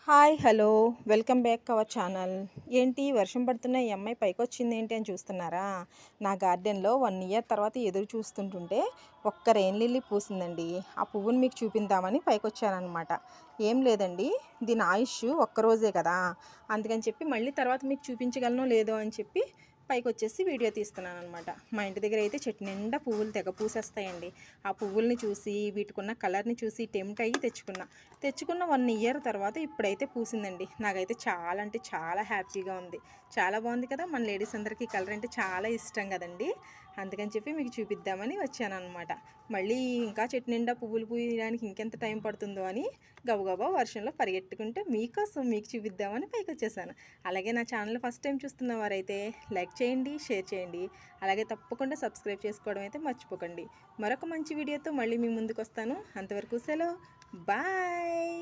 Hi hello welcome back our channel. ఏంటి వర్షం పడుతున్న ఈ అమ్మాయి పైకి వచ్చింది ఏంటి అని చూస్తున్నారా? నా గార్డెన్లో 1 ఇయర్ తర్వాత ఎదురు చూస్తుంటుంటే ఒక్క రెయిన్ లిల్లీ పూసిందండి. ఆ పువ్వుని మీకు చూపిందామని పైకి వచ్చానమాట. ఏం లేదండి, దీని ఆయుష్ ఒక్కరోజే కదా, అందుకని చెప్పి మళ్ళీ తర్వాత మీకు చూపించగలనో లేదో అని చెప్పి పైకి వచ్చేసి వీడియో తీస్తున్నాను అనమాట. మా ఇంటి దగ్గర అయితే చెట్టు నిండా పువ్వులు తెగ పూసేస్తాయండి. ఆ పువ్వుల్ని చూసి వీటికున్న కలర్ని చూసి టెంప్ట్ అయ్యి తెచ్చుకున్న 1 ఇయర్ తర్వాత ఇప్పుడైతే పూసిందండి. నాకైతే చాలా అంటే చాలా హ్యాపీగా ఉంది. చాలా బాగుంది కదా. మన లేడీస్ అందరికీ కలర్ అంటే చాలా ఇష్టం కదండి. అందుకని చెప్పి మీకు చూపిద్దామని వచ్చాను అనమాట. మళ్ళీ ఇంకా చెట్టు నిండా పువ్వులు పూయడానికి ఇంకెంత టైం పడుతుందో అని గబగబా వర్షంలో పరిగెట్టుకుంటే మీకోసం మీకు చూపిద్దామని పైకి వచ్చేసాను. అలాగే నా ఛానల్ ఫస్ట్ టైం చూస్తున్న వారైతే లైక్ చేయండి, షేర్ చేయండి. అలాగే తప్పకుండా సబ్స్క్రైబ్ చేసుకోవడం అయితే మర్చిపోకండి. మరొక మంచి వీడియోతో మళ్ళీ మీ ముందుకు వస్తాను. అంతవరకు సెలవు, బాయ్.